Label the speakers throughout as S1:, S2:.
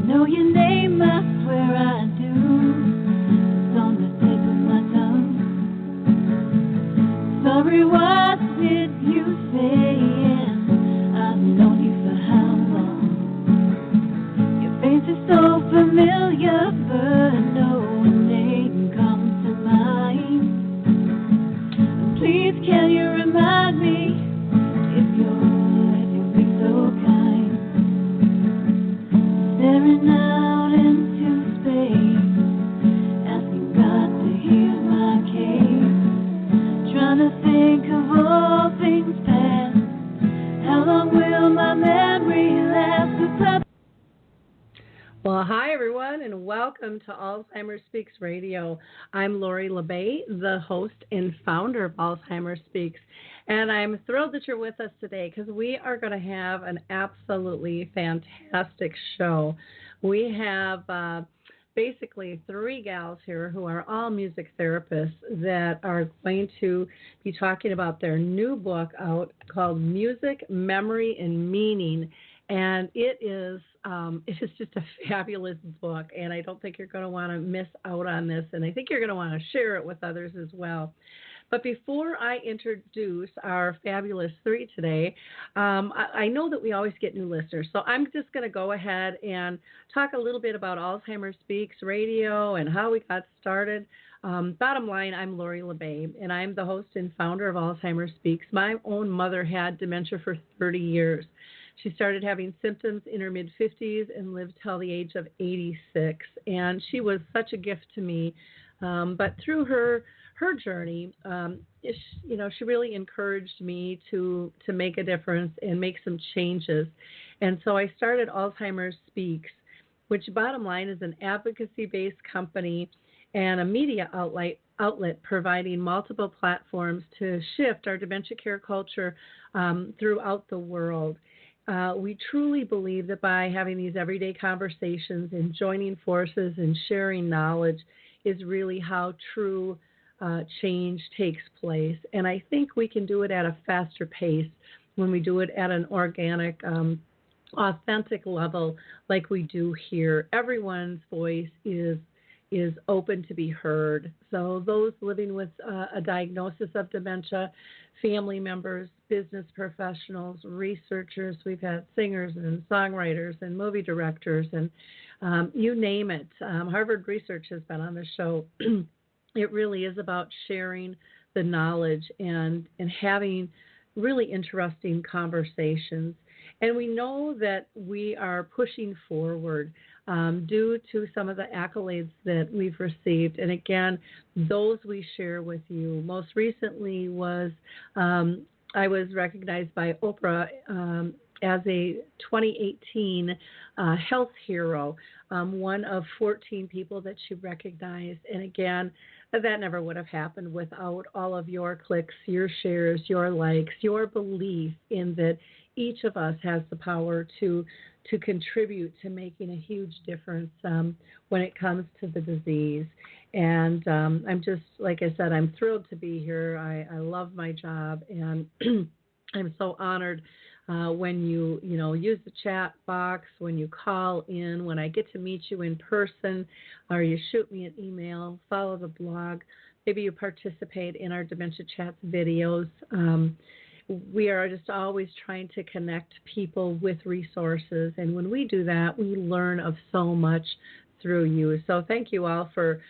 S1: know your name, I swear I do. It's on the tip of my tongue. Sorry, what did you say? I've known you for how long? Your face is so familiar, but no name comes to mind. Please, can you remind me if you'll be so kind? Staring out into space, asking God to hear my case. Trying to think of all things past. How long will my memory last?
S2: Well, hi, everyone, and welcome to Alzheimer Speaks Radio. I'm Lori LeBay, the host and founder of Alzheimer Speaks, and I'm thrilled that you're with us today because we are going to have an absolutely fantastic show. We have basically three gals here who are all music therapists that are going to be talking about their new book out called Music, Memory, and Meaning. And it is just a fabulous book, and I don't think you're going to want to miss out on this, and I think you're going to want to share it with others as well. But before I introduce our fabulous three today, I know that we always get new listeners, so I'm just going to go ahead and talk a little bit about Alzheimer Speaks Radio and how we got started. Bottom line, I'm Lori LeBay, and I'm the host and founder of Alzheimer Speaks. My own mother had dementia for 30 years. She started having symptoms in her mid-50s and lived till the age of 86. And she was such a gift to me. But through her journey, she really encouraged me to make a difference and make some changes. And so I started Alzheimer Speaks, which bottom line is an advocacy-based company and a media outlet providing multiple platforms to shift our dementia care culture throughout the world. We truly believe that by having these everyday conversations and joining forces and sharing knowledge is really how true change takes place. And I think we can do it at a faster pace when we do it at an organic, authentic level like we do here. Everyone's voice is open to be heard. So those living with a diagnosis of dementia, family members, business professionals, researchers, we've had singers and songwriters and movie directors and you name it. Harvard Research has been on the show. It really is about sharing the knowledge and having really interesting conversations. And we know that we are pushing forward due to some of the accolades that we've received. And again, those we share with you. Most recently was I was recognized by Oprah as a 2018 health hero, one of 14 people that she recognized. And again, that never would have happened without all of your clicks, your shares, your likes, your belief in that each of us has the power to contribute to making a huge difference when it comes to the disease. And I'm just, like I said, I'm thrilled to be here. I love my job, and I'm so honored when you use the chat box, when you call in, when I get to meet you in person, or you shoot me an email, follow the blog, maybe you participate in our Dementia Chats videos. We are just always trying to connect people with resources, and when we do that, we learn of so much through you. So thank you all for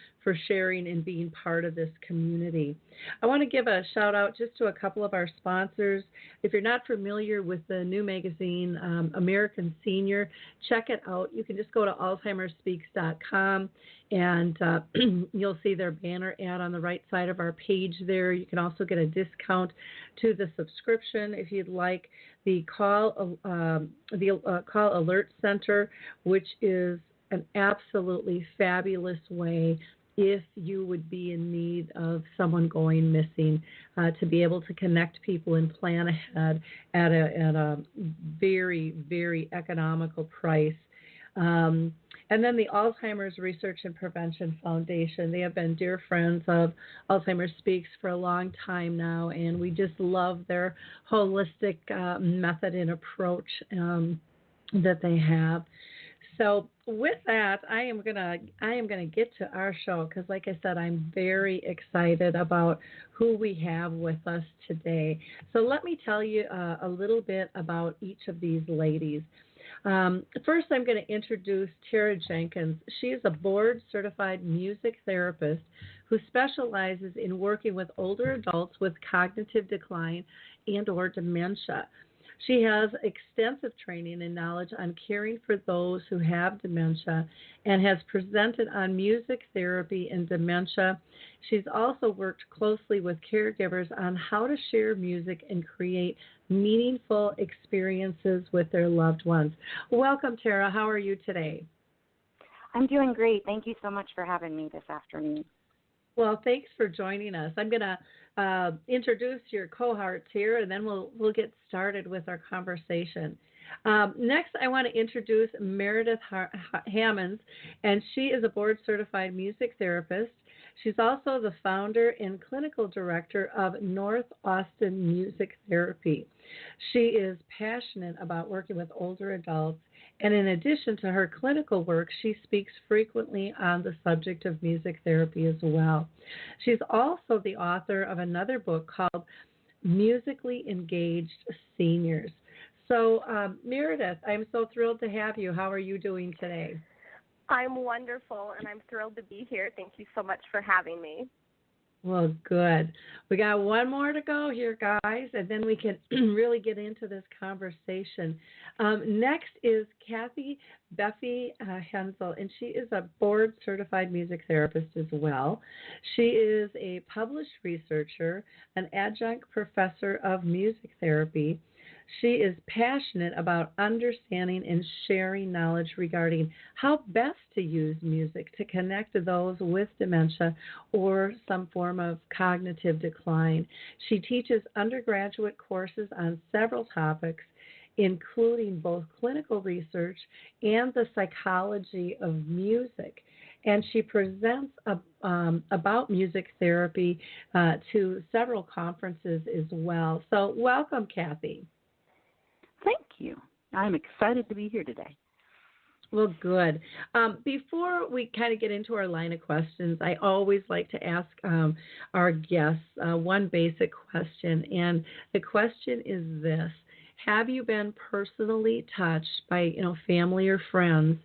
S2: sharing and being part of this community. I want to give a shout out just to a couple of our sponsors. If you're not familiar with the new magazine, American Senior, check it out. You can just go to alzheimerspeaks.com and you'll see their banner ad on the right side of our page there. You can also get a discount to the subscription if you'd like. The Call Alert Center, which is an absolutely fabulous way if you would be in need of someone going missing, to be able to connect people and plan ahead at a very, very economical price. And then the Alzheimer's Research and Prevention Foundation. They have been dear friends of Alzheimer Speaks for a long time now, and we just love their holistic method and approach that they have. So with that, I am gonna get to our show because, like I said, I'm very excited about who we have with us today. So let me tell you a little bit about each of these ladies. First, I'm going to introduce Tara Jenkins. She is a board-certified music therapist who specializes in working with older adults with cognitive decline and/or dementia. She has extensive training and knowledge on caring for those who have dementia and has presented on music therapy and dementia. She's also worked closely with caregivers on how to share music and create meaningful experiences with their loved ones. Welcome, Tara. How are you today?
S3: I'm doing great. Thank you so much for having me this afternoon.
S2: Well, thanks for joining us. I'm going to introduce your cohorts here, and then we'll get started with our conversation. Next, I want to introduce Meredith Hamons, and she is a board-certified music therapist. She's also the founder and clinical director of North Austin Music Therapy. She is passionate about working with older adults, and in addition to her clinical work, she speaks frequently on the subject of music therapy as well. She's also the author of another book called Musically Engaged Seniors. So, Meredith, I'm so thrilled to have you. How are you doing today?
S4: I'm wonderful, and I'm thrilled to be here. Thank you so much for having me.
S2: Well, good. We got one more to go here, guys, and then we can really get into this conversation. Next is Cathy Befi-Hensel, and she is a board-certified music therapist as well. She is a published researcher, an adjunct professor of music therapy. She is passionate about understanding and sharing knowledge regarding how best to use music to connect to those with dementia or some form of cognitive decline. She teaches undergraduate courses on several topics, including both clinical research and the psychology of music. And she presents about music therapy to several conferences as well. So welcome, Cathy.
S3: Thank you. I'm excited to be here today.
S2: Well, good. Before we kind of get into our line of questions, I always like to ask our guests one basic question. And the question is this: have you been personally touched by, family or friends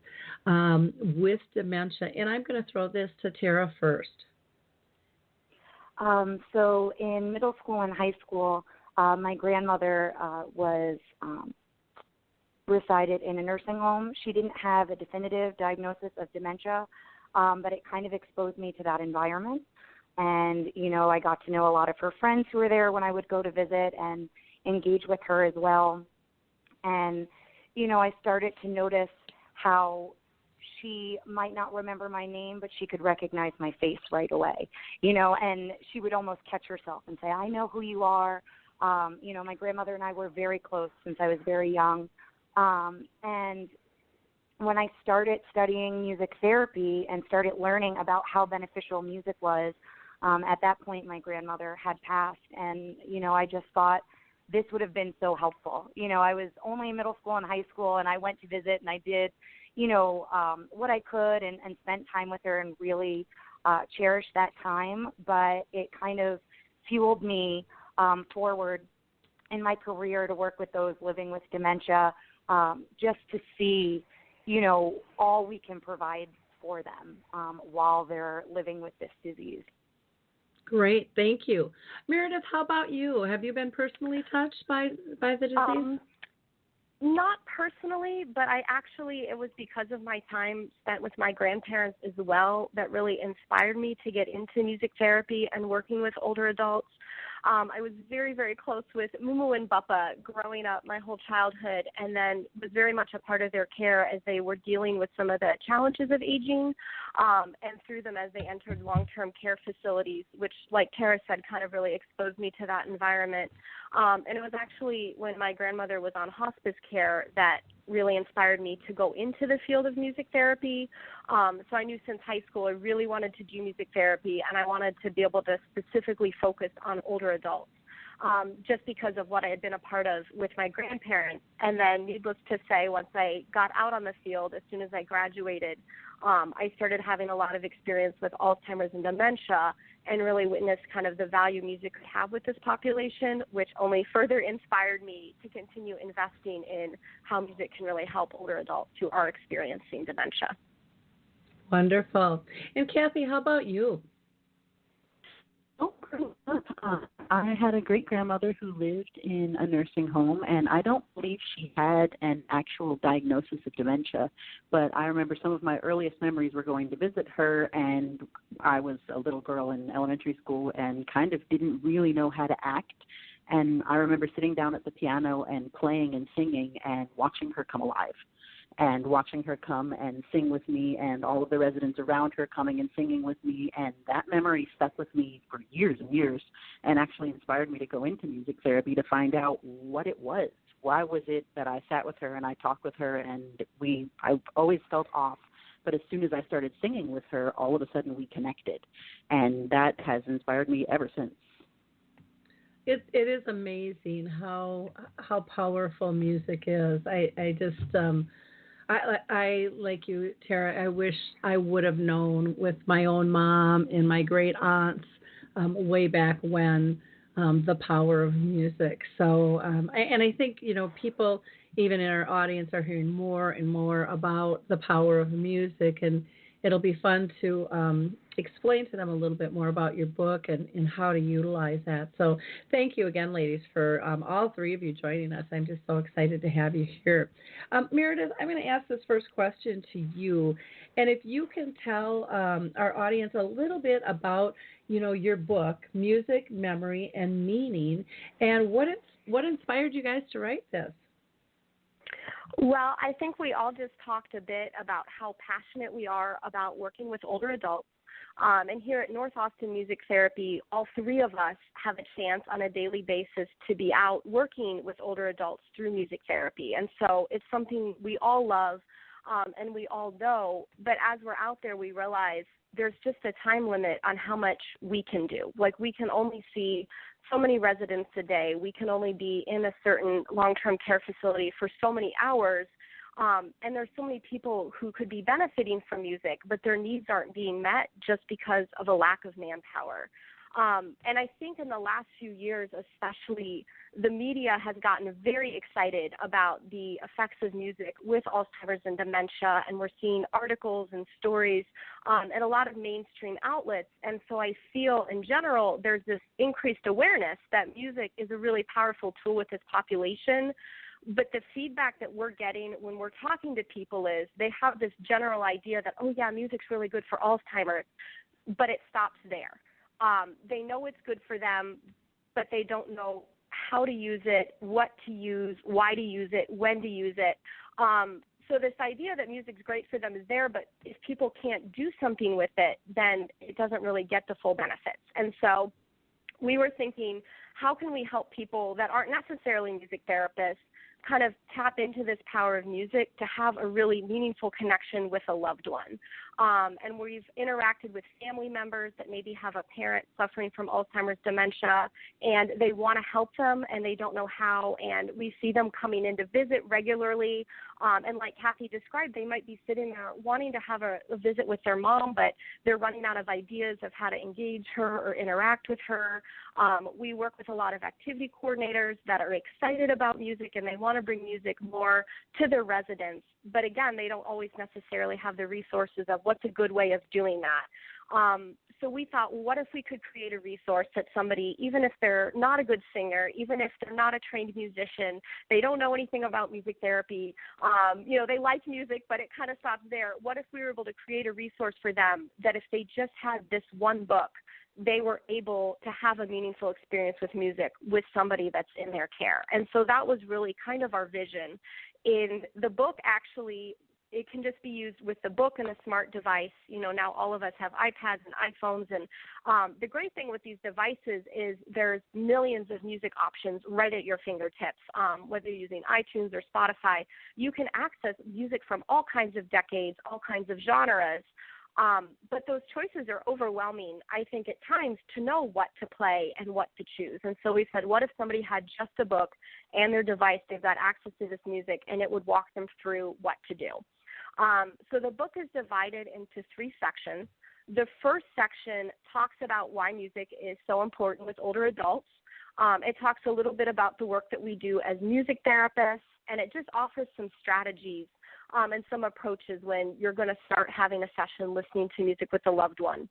S2: with dementia? And I'm going to throw this to Tara first.
S3: So in middle school and high school, my grandmother was resided in a nursing home. She didn't have a definitive diagnosis of dementia, but it kind of exposed me to that environment. And, I got to know a lot of her friends who were there when I would go to visit and engage with her as well. And, I started to notice how she might not remember my name, but she could recognize my face right away, and she would almost catch herself and say, I know who you are. My grandmother and I were very close since I was very young. And when I started studying music therapy and started learning about how beneficial music was, at that point my grandmother had passed. And, I just thought this would have been so helpful. I was only in middle school and high school, and I went to visit, and I did, what I could and spent time with her and really cherished that time. But it kind of fueled me forward in my career to work with those living with dementia, just to see, all we can provide for them while they're living with this disease.
S2: Great, thank you. Meredith, how about you? Have you been personally touched by the disease?
S4: Not personally, but it was because of my time spent with my grandparents as well that really inspired me to get into music therapy and working with older adults. I was very, very close with Mumu and Bappa growing up my whole childhood, and then was very much a part of their care as they were dealing with some of the challenges of aging, and through them as they entered long-term care facilities, which, like Tara said, kind of really exposed me to that environment. And it was actually when my grandmother was on hospice care that really inspired me to go into the field of music therapy. So I knew since high school I really wanted to do music therapy, and I wanted to be able to specifically focus on older adults. just because of what I had been a part of with my grandparents. And then needless to say, once I got out on the field, as soon as I graduated, I started having a lot of experience with Alzheimer's and dementia and really witnessed kind of the value music could have with this population, which only further inspired me to continue investing in how music can really help older adults who are experiencing dementia.
S2: Wonderful. And Cathy, how about you?
S5: Oh, great. I had a great-grandmother who lived in a nursing home, and I don't believe she had an actual diagnosis of dementia, but I remember some of my earliest memories were going to visit her, and I was a little girl in elementary school and kind of didn't really know how to act. And I remember sitting down at the piano and playing and singing and watching her come alive, and watching her come and sing with me, and all of the residents around her coming and singing with me. And that memory stuck with me for years and years, and actually inspired me to go into music therapy to find out what it was. Why was it that I sat with her and I talked with her, and I always felt off. But as soon as I started singing with her, all of a sudden we connected. And that has inspired me ever since.
S2: It is amazing how powerful music is. I like you, Tara, I wish I would have known with my own mom and my great aunts way back when the power of music. So, I think, people even in our audience are hearing more and more about the power of music, and it'll be fun to explain to them a little bit more about your book and how to utilize that. So thank you again, ladies, for all three of you joining us. I'm just so excited to have you here. Meredith, I'm going to ask this first question to you. And if you can tell our audience a little bit about, your book, Music, Memory, and Meaning, and what inspired you guys to write this?
S4: Well, I think we all just talked a bit about how passionate we are about working with older adults. And here at North Austin Music Therapy, all three of us have a chance on a daily basis to be out working with older adults through music therapy. And so it's something we all love and we all know. But as we're out there, we realize there's just a time limit on how much we can do. Like, we can only see so many residents a day. We can only be in a certain long-term care facility for so many hours. And there's so many people who could be benefiting from music, but their needs aren't being met just because of a lack of manpower. And I think in the last few years, especially, the media has gotten very excited about the effects of music with Alzheimer's and dementia, and we're seeing articles and stories at a lot of mainstream outlets. And so I feel, in general, there's this increased awareness that music is a really powerful tool with this population. But the feedback that we're getting when we're talking to people is they have this general idea that, oh, yeah, music's really good for Alzheimer's, but it stops there. They know it's good for them, but they don't know how to use it, what to use, why to use it, when to use it. So this idea that music's great for them is there, but if people can't do something with it, then it doesn't really get the full benefits. And so we were thinking, how can we help people that aren't necessarily music therapists kind of tap into this power of music to have a really meaningful connection with a loved one? And we've interacted with family members that maybe have a parent suffering from Alzheimer's dementia, and they want to help them, and they don't know how. And we see them coming in to visit regularly. And like Cathy described, they might be sitting there wanting to have a visit with their mom, but they're running out of ideas of how to engage her or interact with her. We work with a lot of activity coordinators that are excited about music, and they want to bring music more to their residents. But again, they don't always necessarily have the resources of what's a good way of doing that. So we thought, what if we could create a resource that somebody, even if they're not a good singer, even if they're not a trained musician, they don't know anything about music therapy, they like music, but it kind of stops there. What if we were able to create a resource for them that if they just had this one book, they were able to have a meaningful experience with music with somebody that's in their care? And so that was really kind of our vision. In the book, actually, it can just be used with the book and a smart device. Now all of us have iPads and iPhones, and the great thing with these devices is there's millions of music options right at your fingertips. Whether you're using iTunes or Spotify, you can access music from all kinds of decades, all kinds of genres. But those choices are overwhelming, I think, at times to know what to play and what to choose. And so we said, what if somebody had just a book and their device, they've got access to this music, and it would walk them through what to do. So the book is divided into 3 sections. The first section talks about why music is so important with older adults. It talks a little bit about the work that we do as music therapists, and it just offers some strategies and some approaches when you're going to start having a session listening to music with a loved one,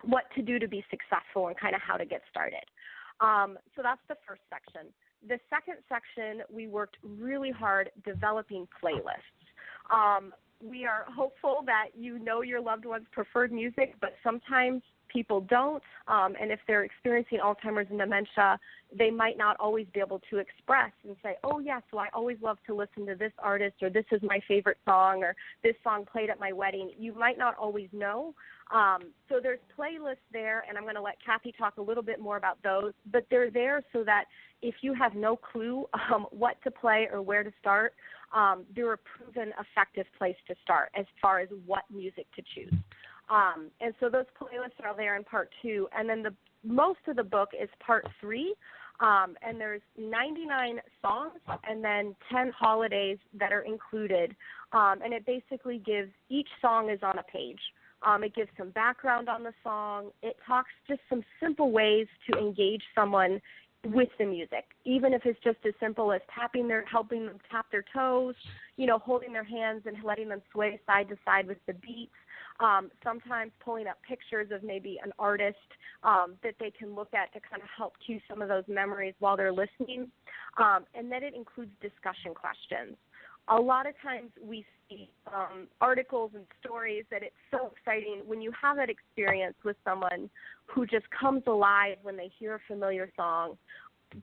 S4: what to do to be successful and kind of how to get started. So that's the first section. The second section, we worked really hard developing playlists. We are hopeful that you know your loved one's preferred music, but sometimes people don't, and if they're experiencing Alzheimer's and dementia, they might not always be able to express and say, oh, yeah, so I always love to listen to this artist, or this is my favorite song, or this song played at my wedding. You might not always know. So there's playlists there, and I'm going to let Cathy talk a little bit more about those, but they're there so that if you have no clue what to play or where to start, they're a proven effective place to start as far as what music to choose. And so those playlists are there in part 2. And then most of the book is part 3. And there's 99 songs and then 10 holidays that are included. And it basically gives, each song is on a page. It gives some background on the song. It talks just some simple ways to engage someone with the music, even if it's just as simple as helping them tap their toes, holding their hands and letting them sway side to side with the beats. Sometimes pulling up pictures of maybe an artist that they can look at to kind of help cue some of those memories while they're listening. And then it includes discussion questions. A lot of times we see articles and stories that it's so exciting when you have that experience with someone who just comes alive when they hear a familiar song,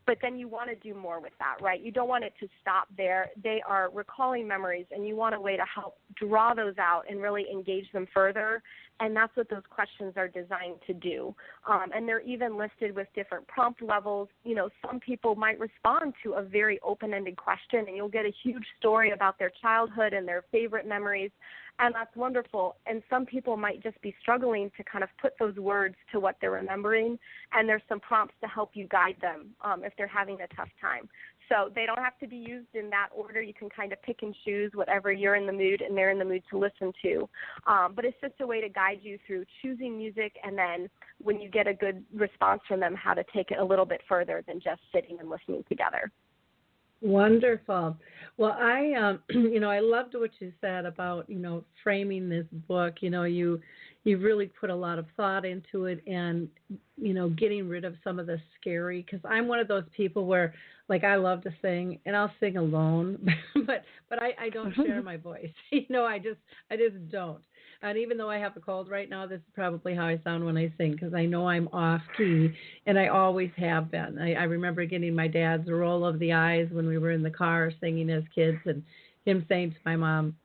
S4: but then you want to do more with that, right? You don't want it to stop there. They are recalling memories, and you want a way to help draw those out and really engage them further, and that's what those questions are designed to do. And they're even listed with different prompt levels. Some people might respond to a very open-ended question, and you'll get a huge story about their childhood and their favorite memories, and that's wonderful. And some people might just be struggling to kind of put those words to what they're remembering, and there's some prompts to help you guide them if they're having a tough time. So they don't have to be used in that order. You can kind of pick and choose whatever you're in the mood and they're in the mood to listen to. But it's just a way to guide you through choosing music, and then when you get a good response from them, how to take it a little bit further than just sitting and listening together.
S2: Wonderful. Well, I loved what you said about, framing this book. You really put a lot of thought into it, and, getting rid of some of the scary, because I'm one of those people where, like, I love to sing, and I'll sing alone, but I don't share my voice. I just don't. And even though I have a cold right now, this is probably how I sound when I sing, because I know I'm off key, and I always have been. I remember getting my dad's roll of the eyes when we were in the car singing as kids, and him saying to my mom,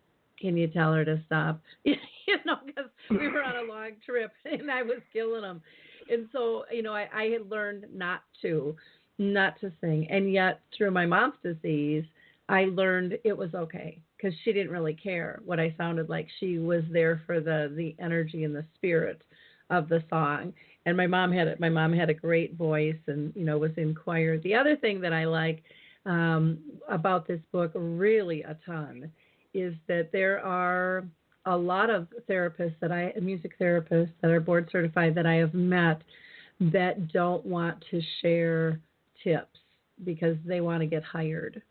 S2: "Can you tell her to stop?" Because we were on a long trip, and I was killing him. And so, I had learned not to sing. And yet, through my mom's disease, I learned it was okay, because she didn't really care what I sounded like. She was there for the energy and the spirit of the song. And my mom had a great voice, and was in choir. The other thing that I like about this book, really a ton, is that there are a lot of music therapists that are board certified that I have met that don't want to share tips because they want to get hired.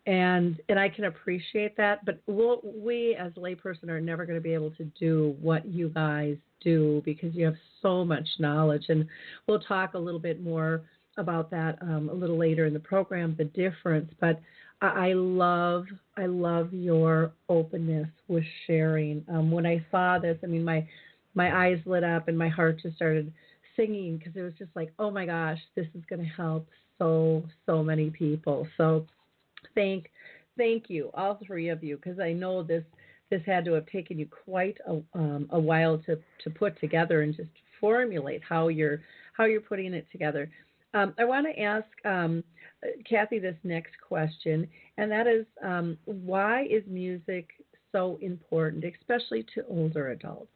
S2: And I can appreciate that, but we as a layperson are never going to be able to do what you guys do, because you have so much knowledge. And we'll talk a little bit more about that a little later in the program, the difference. But I love your openness with sharing. When I saw this, my eyes lit up and my heart just started singing, because it was just like, oh my gosh, this is going to help so many people. So thank you, all 3 of you, because I know this had to have taken you quite a while to put together and just formulate how you're putting it together. I want to ask Cathy this next question, and that is, why is music so important, especially to older adults?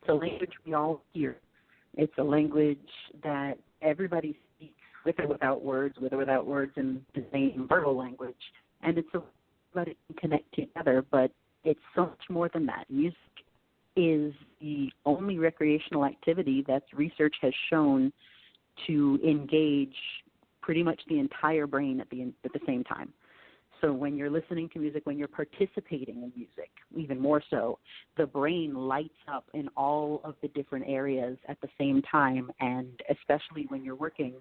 S5: a language we all hear. It's a language that everybody speaks with or without words, in the same verbal language. And it's a that it can connect together, but it's so much more than that. Music is the only recreational activity that research has shown to engage pretty much the entire brain at the same time. So when you're listening to music, when you're participating in music, even more so, the brain lights up in all of the different areas at the same time, and especially when you're working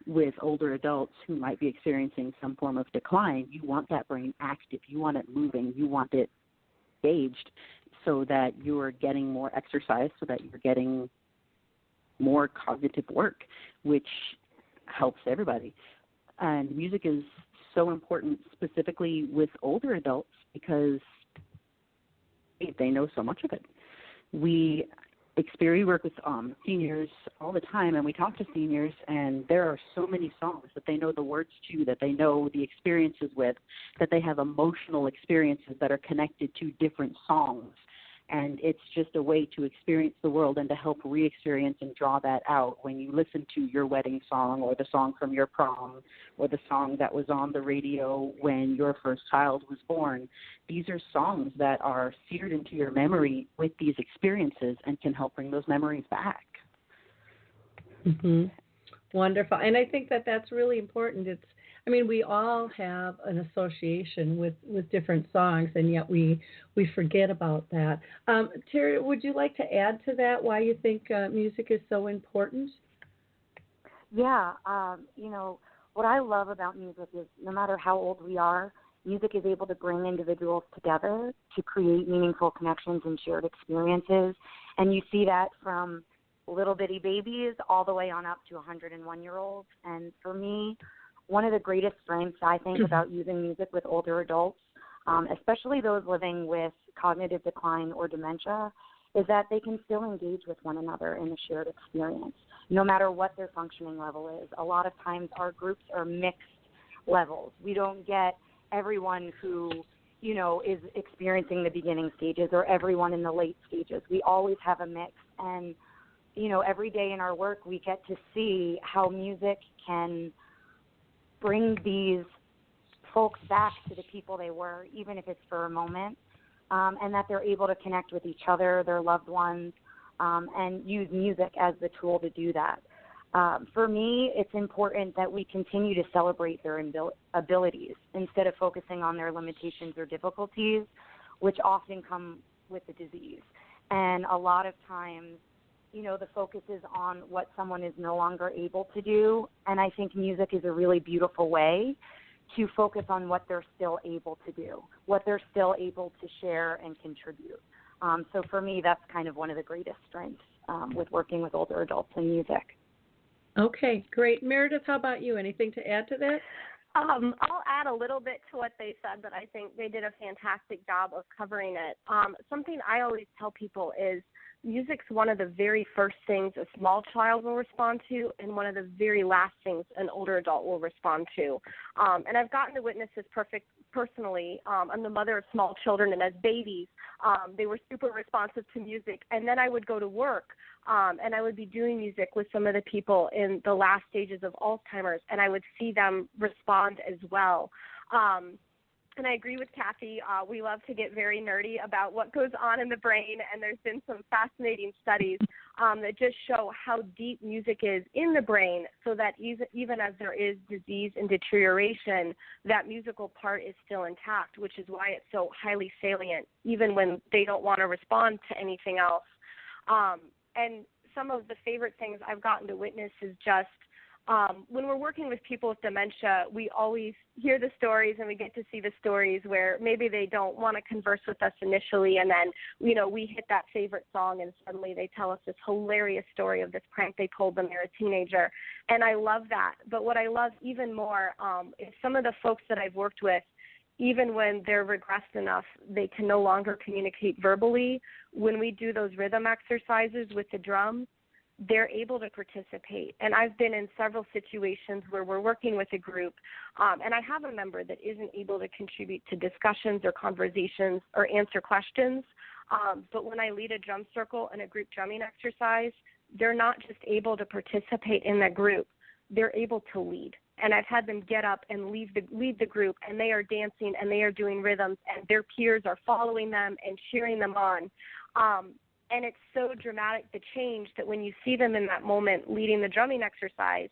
S5: with older adults who might be experiencing some form of decline, you want that brain active, you want it moving, you want it engaged so that you're getting more exercise, so that you're getting more cognitive work, which helps everybody. And music is so important specifically with older adults because they know so much of it. We work with seniors all the time, and we talk to seniors, and there are so many songs that they know the words to, that they know the experiences with, that they have emotional experiences that are connected to different songs. And it's just a way to experience the world and to help re-experience and draw that out. When you listen to your wedding song or the song from your prom or the song that was on the radio when your first child was born, these are songs that are seared into your memory with these experiences and can help bring those memories back.
S2: Mm-hmm. Wonderful. And I think that that's really important. We all have an association with different songs, and yet we forget about that. Terry, would you like to add to that why you think music is so important?
S3: Yeah. What I love about music is no matter how old we are, music is able to bring individuals together to create meaningful connections and shared experiences. And you see that from little bitty babies all the way on up to 101-year-olds. And for me, one of the greatest strengths, I think, about using music with older adults, especially those living with cognitive decline or dementia, is that they can still engage with one another in a shared experience, no matter what their functioning level is. A lot of times our groups are mixed levels. We don't get everyone who, is experiencing the beginning stages or everyone in the late stages. We always have a mix. And, every day in our work we get to see how music can bring these folks back to the people they were, even if it's for a moment, and that they're able to connect with each other, their loved ones, and use music as the tool to do that. For me, it's important that we continue to celebrate their abilities instead of focusing on their limitations or difficulties, which often come with the disease. And a lot of times, the focus is on what someone is no longer able to do, and I think music is a really beautiful way to focus on what they're still able to do, what they're still able to share and contribute. So for me, that's kind of one of the greatest strengths with working with older adults in music.
S2: Okay, great. Meredith, how about you? Anything to add to that?
S4: I'll add a little bit to what they said, but I think they did a fantastic job of covering it. Something I always tell people is music's one of the very first things a small child will respond to and one of the very last things an older adult will respond to. And I've gotten to witness this personally. I'm the mother of small children, and as babies, they were super responsive to music. And then I would go to work, and I would be doing music with some of the people in the last stages of Alzheimer's, and I would see them respond as well. And I agree with Cathy. We love to get very nerdy about what goes on in the brain, and there's been some fascinating studies that just show how deep music is in the brain, so that even as there is disease and deterioration, that musical part is still intact, which is why it's so highly salient, even when they don't want to respond to anything else. And some of the favorite things I've gotten to witness is just when we're working with people with dementia, we always hear the stories and we get to see the stories where maybe they don't want to converse with us initially, and then, we hit that favorite song and suddenly they tell us this hilarious story of this prank they pulled when they were a teenager. And I love that. But what I love even more is some of the folks that I've worked with, even when they're regressed enough, they can no longer communicate verbally. When we do those rhythm exercises with the drums, they're able to participate. And I've been in several situations where we're working with a group, and I have a member that isn't able to contribute to discussions or conversations or answer questions. But when I lead a drum circle and a group drumming exercise, they're not just able to participate in that group, they're able to lead. And I've had them get up and lead the group, and they are dancing and they are doing rhythms, and their peers are following them and cheering them on. And it's so dramatic, the change, that when you see them in that moment leading the drumming exercise,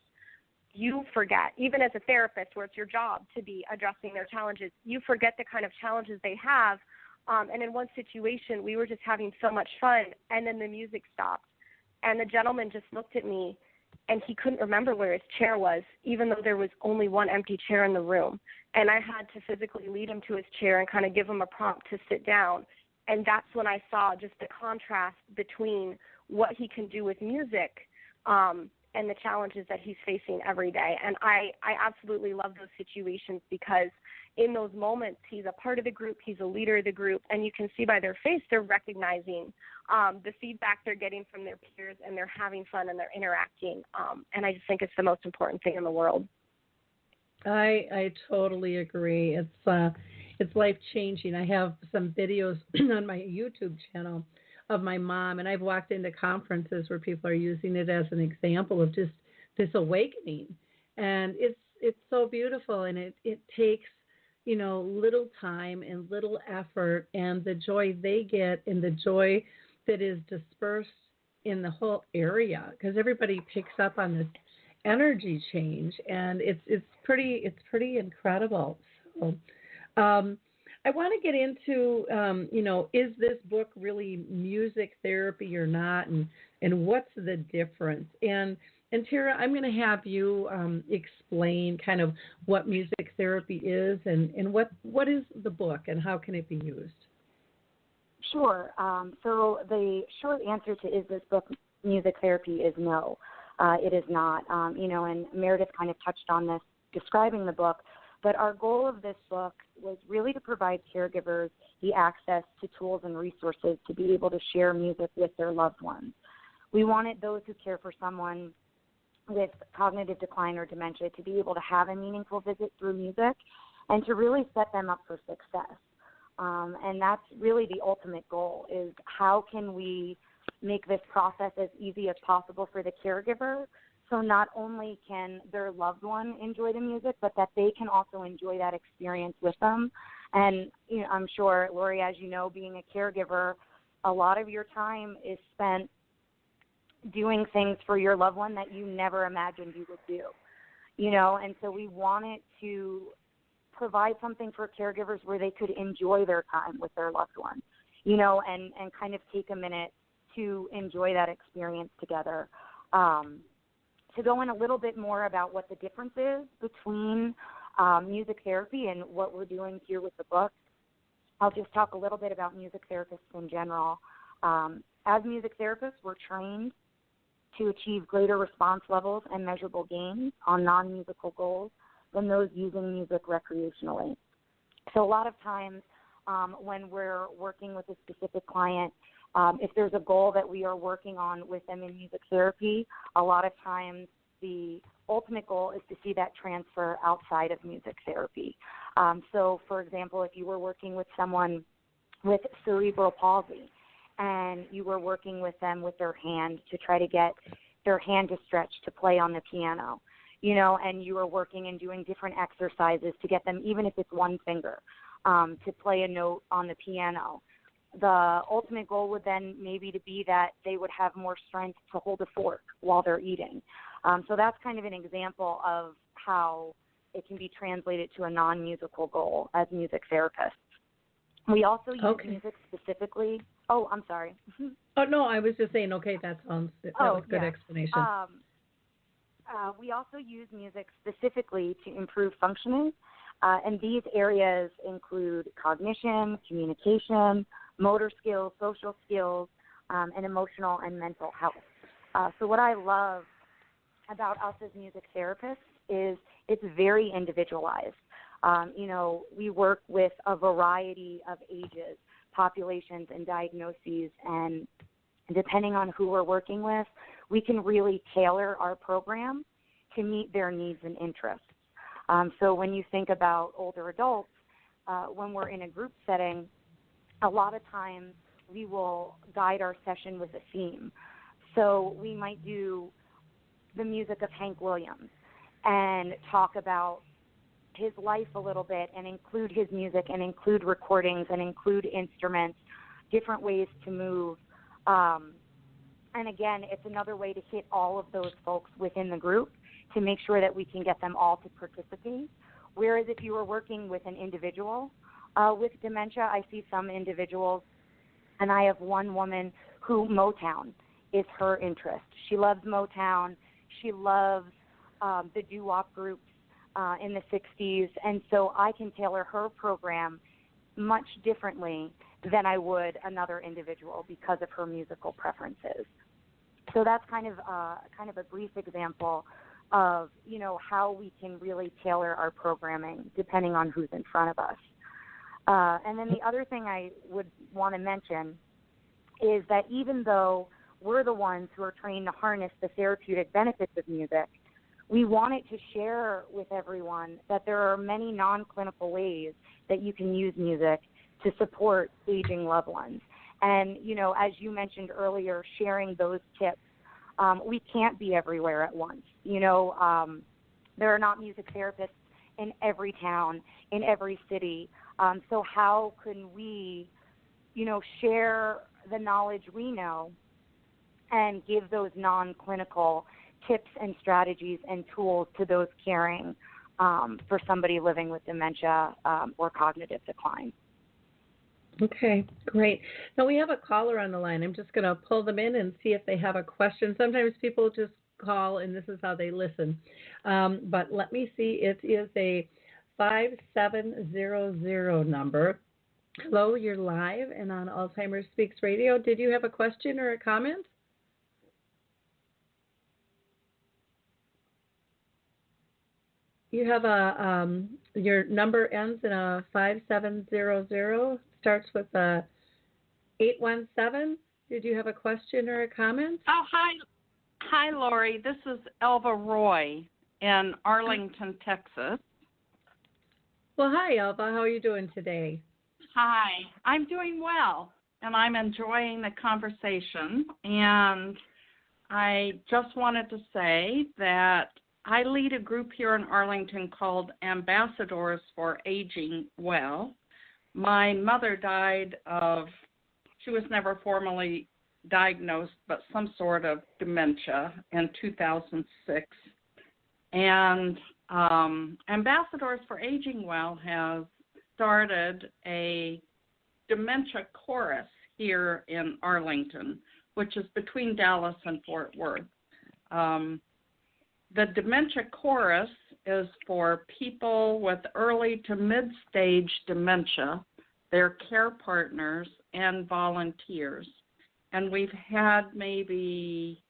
S4: you forget, even as a therapist where it's your job to be addressing their challenges, you forget the kind of challenges they have. And in one situation, we were just having so much fun, and then the music stopped. And the gentleman just looked at me, and he couldn't remember where his chair was, even though there was only one empty chair in the room. And I had to physically lead him to his chair and kind of give him a prompt to sit down. And that's when I saw just the contrast between what he can do with music and the challenges that he's facing every day. And I absolutely love those situations, because in those moments, he's a part of the group, he's a leader of the group, and you can see by their face they're recognizing the feedback they're getting from their peers, and they're having fun and they're interacting. And I just think it's the most important thing in the world.
S2: I totally agree. It's life-changing. I have some videos on my YouTube channel of my mom, and I've walked into conferences where people are using it as an example of just this awakening. And it's so beautiful, and it takes, little time and little effort, and the joy they get and the joy that is dispersed in the whole area, because everybody picks up on this energy change, and it's pretty incredible. So, I want to get into, is this book really music therapy or not, and what's the difference? And Tara, I'm going to have you explain kind of what music therapy is, and what is the book and how can it be used?
S3: Sure. So the short answer to is this book music therapy is no, it is not. And Meredith kind of touched on this describing the book. But our goal of this book was really to provide caregivers the access to tools and resources to be able to share music with their loved ones. We wanted those who care for someone with cognitive decline or dementia to be able to have a meaningful visit through music and to really set them up for success. And that's really the ultimate goal, is how can we make this process as easy as possible for the caregiver, so not only can their loved one enjoy the music, but that they can also enjoy that experience with them. And I'm sure, Lori, as you know, being a caregiver, a lot of your time is spent doing things for your loved one that you never imagined you would do. And so we wanted to provide something for caregivers where they could enjoy their time with their loved one, and kind of take a minute to enjoy that experience together. To go in a little bit more about what the difference is between music therapy and what we're doing here with the book, I'll just talk a little bit about music therapists in general. As music therapists, we're trained to achieve greater response levels and measurable gains on non-musical goals than those using music recreationally. So a lot of times when we're working with a specific client, if there's a goal that we are working on with them in music therapy, a lot of times the ultimate goal is to see that transfer outside of music therapy. So, for example, if you were working with someone with cerebral palsy and you were working with them with their hand to try to get their hand to stretch to play on the piano, and you were working and doing different exercises to get them, even if it's one finger, to play a note on the piano, the ultimate goal would then maybe to be that they would have more strength to hold a fork while they're eating. So that's kind of an example of how it can be translated to a non-musical goal as music therapists. We also use music specifically. Oh, I'm sorry.
S2: Oh, no, I was just saying, that was good explanation.
S3: We also use music specifically to improve functioning, and these areas include cognition, communication, motor skills, social skills, and emotional and mental health. So what I love about us as music therapists is it's very individualized. We work with a variety of ages, populations, and diagnoses, and depending on who we're working with, we can really tailor our program to meet their needs and interests. So when you think about older adults, when we're in a group setting, a lot of times we will guide our session with a theme. So we might do the music of Hank Williams and talk about his life a little bit and include his music and include recordings and include instruments, different ways to move. And again, it's another way to hit all of those folks within the group to make sure that we can get them all to participate. Whereas if you were working with an individual with dementia, I see some individuals, and I have one woman who Motown is her interest. She loves Motown. She loves the doo-wop groups in the 60s, and so I can tailor her program much differently than I would another individual because of her musical preferences. So that's kind of a brief example of, you know, how we can really tailor our programming depending on who's in front of us. And then the other thing I would want to mention is that even though we're the ones who are trained to harness the therapeutic benefits of music, we wanted to share with everyone that there are many non-clinical ways that you can use music to support aging loved ones. And, you know, as you mentioned earlier, sharing those tips, we can't be everywhere at once. You know, there are not music therapists in every town, in every city. So how can we, you know, share the knowledge we know and give those non-clinical tips and strategies and tools to those caring for somebody living with dementia or cognitive decline.
S2: Okay, great. Now we have a caller on the line. I'm just going to pull them in and see if they have a question. Sometimes people just call and this is how they listen. But let me see. It is a 5700 number. Hello, you're live and on Alzheimer Speaks Radio. Did you have a question or a comment? You have your number ends in a 5700, starts with a 817. Did you have a question or a comment?
S6: Oh, hi, Lori. This is Elva Roy in Arlington, Texas.
S2: Well, hi, Elva. How are you doing today?
S6: Hi. I'm doing well, and I'm enjoying the conversation. And I just wanted to say that I lead a group here in Arlington called Ambassadors for Aging Well. My mother died she was never formally diagnosed, but some sort of dementia in 2006. And Ambassadors for Aging Well has started a dementia chorus here in Arlington, which is between Dallas and Fort Worth. The Dementia Chorus is for people with early to mid-stage dementia, their care partners, and volunteers. And we've had maybe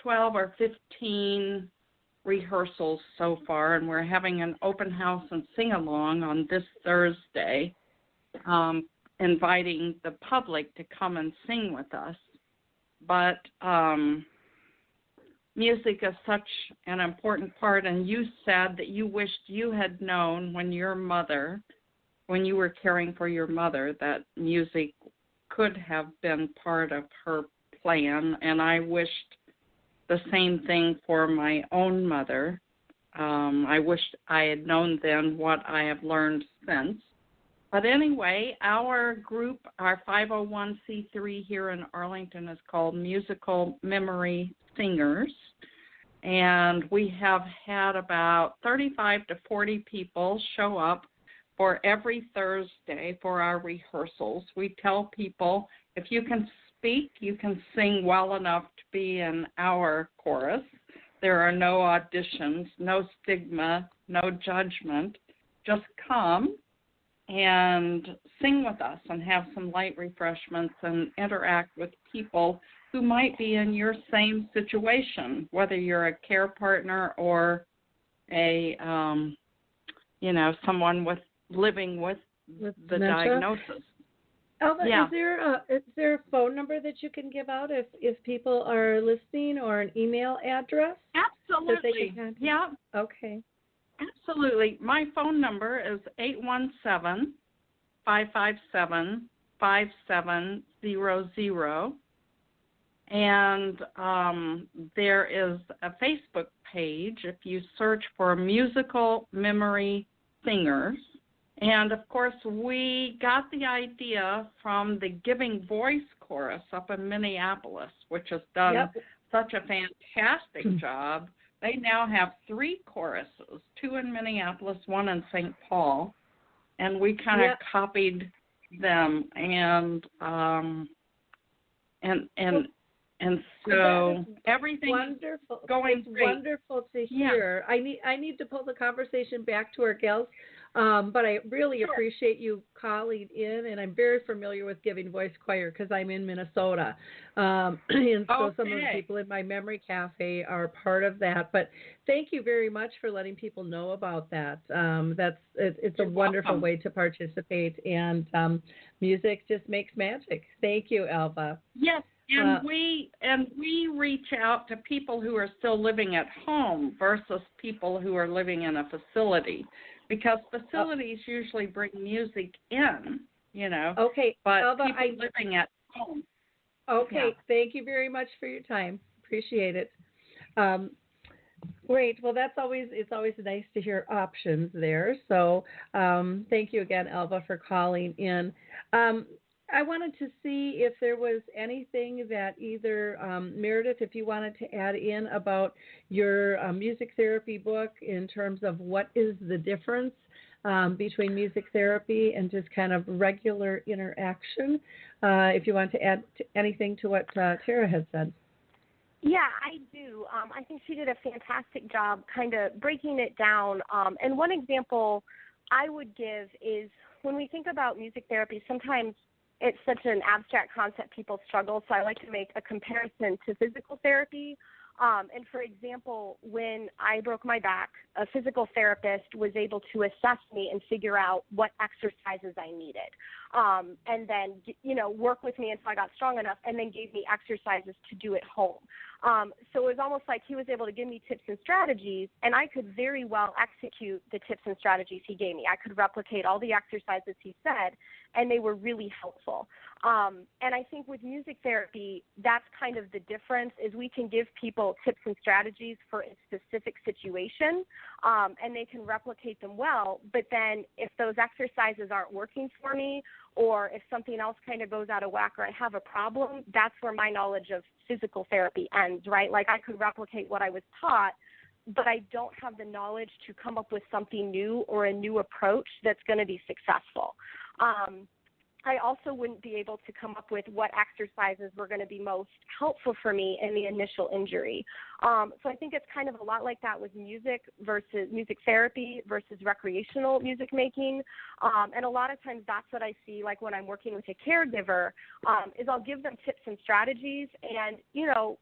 S6: 12 or 15 rehearsals so far, and we're having an open house and sing-along on this Thursday, inviting the public to come and sing with us. But music is such an important part, and you said that you wished you had known when you were caring for your mother, that music could have been part of her plan, and I wished the same thing for my own mother. I wished I had known then what I have learned since. But anyway, our group, our 501c3 here in Arlington is called Musical Memory Singers, and we have had about 35 to 40 people show up for every Thursday for our rehearsals. We tell people if you can speak, you can sing well enough to be in our chorus. There are no auditions, no stigma, no judgment. Just come and sing with us and have some light refreshments and interact with people who might be in your same situation, whether you're a care partner or a, someone living with the
S2: dementia.
S6: diagnosis.
S2: Alva,
S6: Yeah.
S2: is there a phone number that you can give out if people are listening, or an email address that they
S6: Absolutely.
S2: can contact?
S6: Yeah,
S2: Okay.
S6: absolutely. My phone number is 817-557-5700. And there is a Facebook page if you search for Musical Memory Singers. And, of course, we got the idea from the Giving Voice Chorus up in Minneapolis, which has done such a fantastic job. They now have 3 choruses, 2 in Minneapolis, 1 in St. Paul. And we kind of copied them. And so everything
S2: wonderful.
S6: is going
S2: it's
S6: great.
S2: Wonderful to hear. Yeah. I need to pull the conversation back to our gals, but I really appreciate you calling in, and I'm very familiar with Giving Voice Choir because I'm in Minnesota, and so some of the people in my memory cafe are part of that. But thank you very much for letting people know about that. It's a wonderful way to participate, and music just makes magic. Thank you, Alva.
S6: Yes. And we reach out to people who are still living at home versus people who are living in a facility, because facilities usually bring music in,
S2: Okay,
S6: but
S2: Alva,
S6: people living at home.
S2: Okay, Thank you very much for your time. Appreciate it. Great. Well, it's always nice to hear options there. So thank you again, Alva, for calling in. I wanted to see if there was anything that either, Meredith, if you wanted to add in about your music therapy book in terms of what is the difference between music therapy and just kind of regular interaction, if you want to add anything to what Tara had said.
S4: Yeah, I do. I think she did a fantastic job kind of breaking it down. And one example I would give is when we think about music therapy, sometimes it's such an abstract concept, people struggle, so I like to make a comparison to physical therapy. And for example, when I broke my back, a physical therapist was able to assess me and figure out what exercises I needed. And then, work with me until I got strong enough, and then gave me exercises to do at home. So it was almost like he was able to give me tips and strategies, and I could very well execute the tips and strategies he gave me. I could replicate all the exercises he said, and they were really helpful. And I think with music therapy, that's kind of the difference, is we can give people tips and strategies for a specific situation, and they can replicate them well. But then if those exercises aren't working for me, or if something else kind of goes out of whack, or I have a problem, that's where my knowledge of physical therapy ends, right? Like I could replicate what I was taught, but I don't have the knowledge to come up with something new or a new approach that's going to be successful. I also wouldn't be able to come up with what exercises were going to be most helpful for me in the initial injury. So I think it's kind of a lot like that with music therapy versus recreational music making. And a lot of times that's what I see, like when I'm working with a caregiver, is I'll give them tips and strategies, and,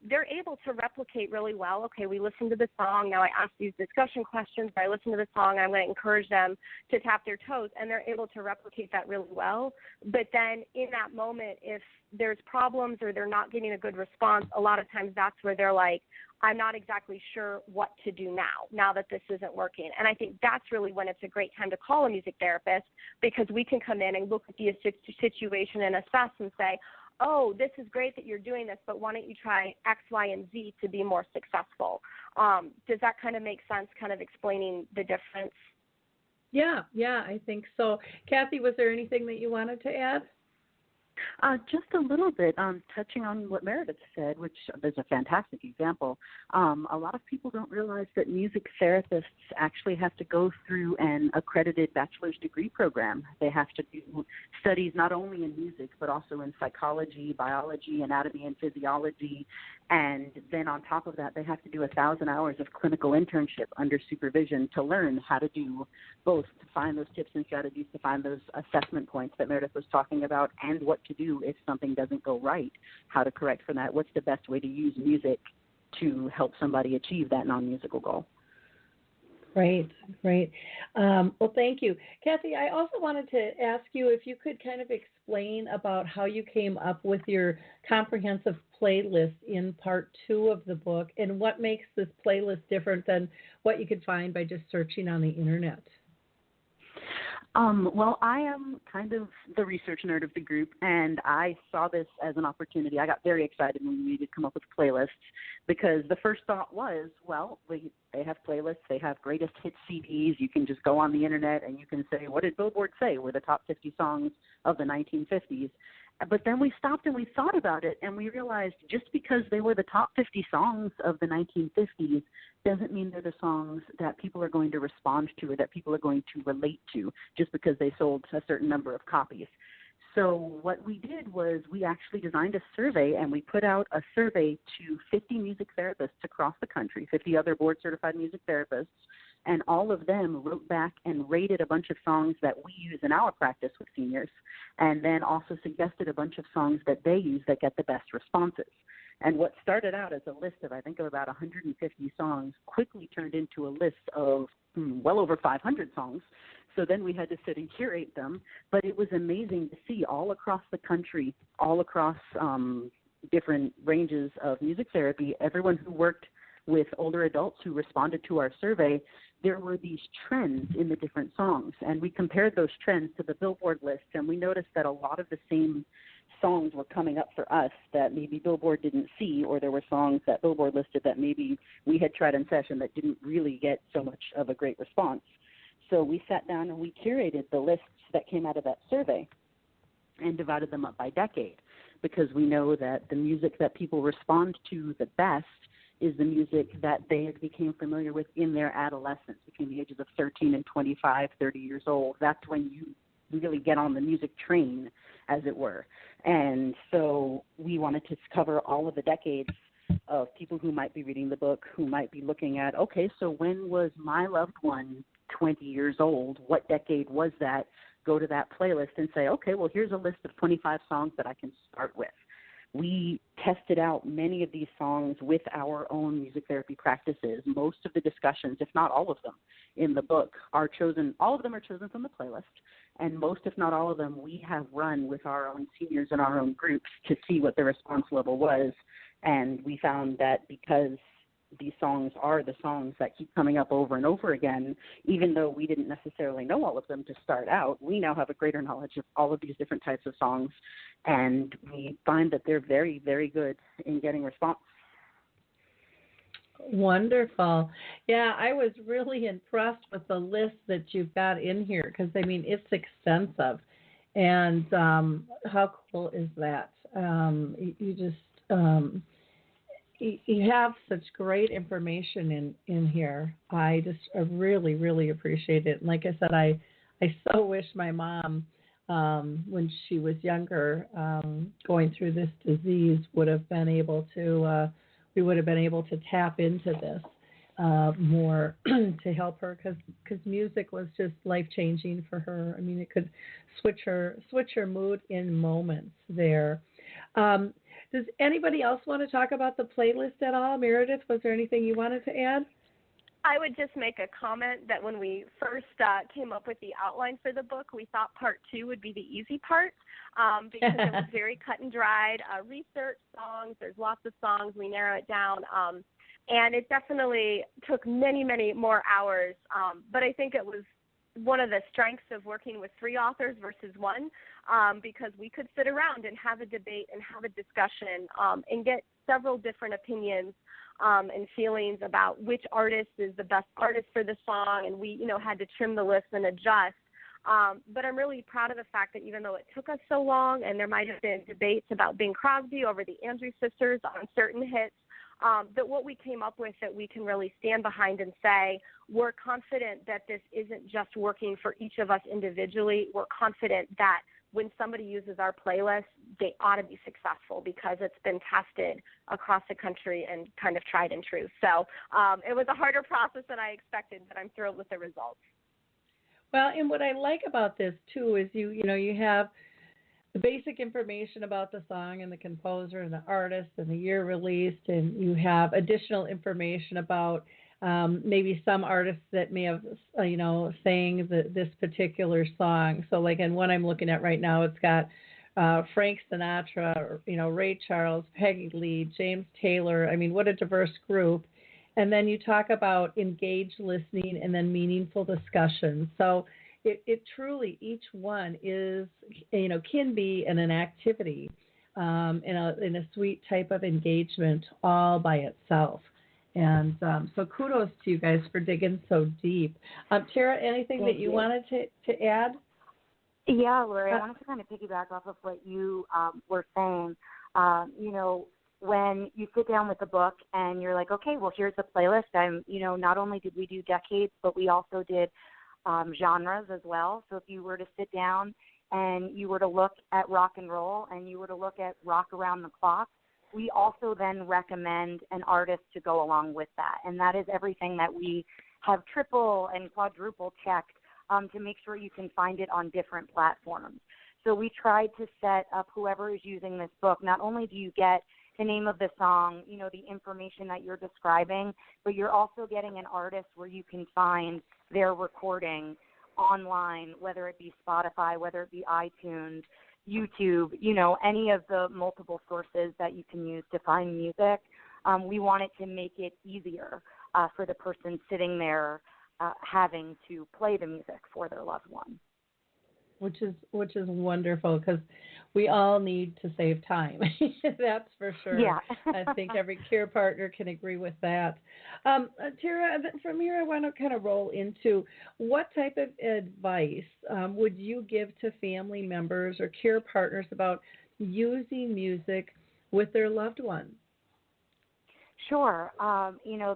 S4: they're able to replicate really well. Okay, we listened to the song. Now I ask these discussion questions. I listen to the song. I'm going to encourage them to tap their toes, and they're able to replicate that really well. But then in that moment, if there's problems or they're not getting a good response, a lot of times that's where they're like, I'm not exactly sure what to do now that this isn't working. And I think that's really when it's a great time to call a music therapist, because we can come in and look at the situation and assess and say, oh, this is great that you're doing this, but why don't you try X, Y, and Z to be more successful? Does that kind of make sense, kind of explaining the difference?
S2: Yeah, I think so. Cathy, was there anything that you wanted to add?
S5: Just a little bit, touching on what Meredith said, which is a fantastic example. A lot of people don't realize that music therapists actually have to go through an accredited bachelor's degree program. They have to do studies not only in music, but also in psychology, biology, anatomy, and physiology. And then on top of that, they have to do 1,000 hours of clinical internship under supervision to learn how to do both, to find those tips and strategies, to find those assessment points that Meredith was talking about, and what to do if something doesn't go right, how to correct from that, what's the best way to use music to help somebody achieve that non-musical goal.
S2: Great, great. Well, thank you. Cathy, I also wanted to ask you if you could kind of explain about how you came up with your comprehensive playlist in part two of the book and what makes this playlist different than what you could find by just searching on the internet.
S5: Well, I am kind of the research nerd of the group, and I saw this as an opportunity. I got very excited when we did come up with playlists because the first thought was, well, they have playlists. They have greatest hit CDs. You can just go on the internet and you can say, what did Billboard say were the top 50 songs of the 1950s? But then we stopped and we thought about it, and we realized just because they were the top 50 songs of the 1950s doesn't mean they're the songs that people are going to respond to or that people are going to relate to just because they sold a certain number of copies. So what we did was we actually designed a survey, and we put out a survey to 50 music therapists across the country, 50 other board-certified music therapists, and all of them wrote back and rated a bunch of songs that we use in our practice with seniors, and then also suggested a bunch of songs that they use that get the best responses. And what started out as a list of, I think, of about 150 songs quickly turned into a list of well over 500 songs. So then we had to sit and curate them. But it was amazing to see all across the country, all across different ranges of music therapy, everyone who worked with older adults who responded to our survey, there were these trends in the different songs. And we compared those trends to the Billboard list, and we noticed that a lot of the same songs were coming up for us that maybe Billboard didn't see, or there were songs that Billboard listed that maybe we had tried in session that didn't really get so much of a great response. So we sat down and we curated the lists that came out of that survey and divided them up by decade, because we know that the music that people respond to the best is the music that they became familiar with in their adolescence, between the ages of 13 and 25, 30 years old. That's when you really get on the music train, as it were. And so we wanted to cover all of the decades of people who might be reading the book, who might be looking at, okay, so when was my loved one 20 years old? What decade was that? Go to that playlist and say, okay, well, here's a list of 25 songs that I can start with. We tested out many of these songs with our own music therapy practices. Most of the discussions, if not all of them, in the book are chosen, all of them are chosen from the playlist, and most, if not all of them, we have run with our own seniors in our own groups to see what the response level was. And we found that because these songs are the songs that keep coming up over and over again, even though we didn't necessarily know all of them to start out, we now have a greater knowledge of all of these different types of songs, and we find that they're very, very good in getting response.
S2: Wonderful. Yeah, I was really impressed with the list that you've got in here because, I mean, it's extensive. And how cool is that? You just you have such great information in here. I really, really appreciate it. And like I said, I so wish my mom, when she was younger, going through this disease, would have been able to, we would have been able to tap into this more to help her because music was just life-changing for her. I mean, it could switch her mood in moments there. Does anybody else want to talk about the playlist at all? Meredith, was there anything you wanted to add?
S4: I would just make a comment that when we first came up with the outline for the book, we thought part 2 would be the easy part because it was very cut and dried. Research songs, there's lots of songs. We narrow it down. And it definitely took many, many more hours. But I think it was one of the strengths of working with 3 authors versus 1 because we could sit around and have a debate and have a discussion and get several different opinions and feelings about which artist is the best artist for the song, and we, had to trim the list and adjust. But I'm really proud of the fact that even though it took us so long and there might have been debates about Bing Crosby over the Andrews Sisters on certain hits, that what we came up with that we can really stand behind and say, we're confident that this isn't just working for each of us individually. We're confident that when somebody uses our playlist, they ought to be successful because it's been tested across the country and kind of tried and true. So it was a harder process than I expected, but I'm thrilled with the results.
S2: Well, and what I like about this, too, is you have the basic information about the song and the composer and the artist and the year released, and you have additional information about maybe some artists that may have, sang this particular song. So, like, in one I'm looking at right now, it's got Frank Sinatra, Ray Charles, Peggy Lee, James Taylor. I mean, what a diverse group. And then you talk about engaged listening and then meaningful discussion. So it truly, each one is, can be an activity, in a sweet type of engagement all by itself. And so kudos to you guys for digging so deep. Tara, anything that you wanted to add?
S3: Yeah, Lori, I wanted to kind of piggyback off of what you were saying. When you sit down with a book and you're like, okay, well, here's the playlist. Not only did we do decades, but we also did genres as well. So if you were to sit down and you were to look at rock and roll and you were to look at rock around the clock, we also then recommend an artist to go along with that. And that is everything that we have triple and quadruple checked to make sure you can find it on different platforms. So we tried to set up whoever is using this book. Not only do you get the name of the song, the information that you're describing, but you're also getting an artist where you can find their recording online, whether it be Spotify, whether it be iTunes, YouTube, any of the multiple sources that you can use to find music. We wanted to make it easier for the person sitting there having to play the music for their loved one.
S2: Which is wonderful, because we all need to save time. That's for sure.
S3: Yeah.
S2: I think every care partner can agree with that. Tara, from here I want to kind of roll into what type of advice would you give to family members or care partners about using music with their loved ones?
S3: Sure.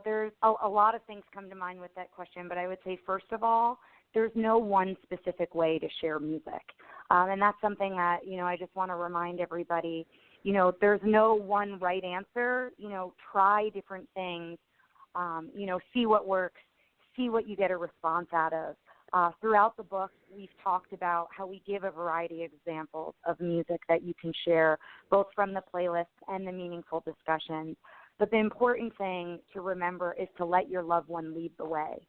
S3: There's a lot of things come to mind with that question, but I would say, first of all, there's no one specific way to share music. And that's something that, I just want to remind everybody, there's no one right answer. Try different things, see what works, see what you get a response out of. Throughout the book, we've talked about how we give a variety of examples of music that you can share, both from the playlist and the meaningful discussions. But the important thing to remember is to let your loved one lead the way.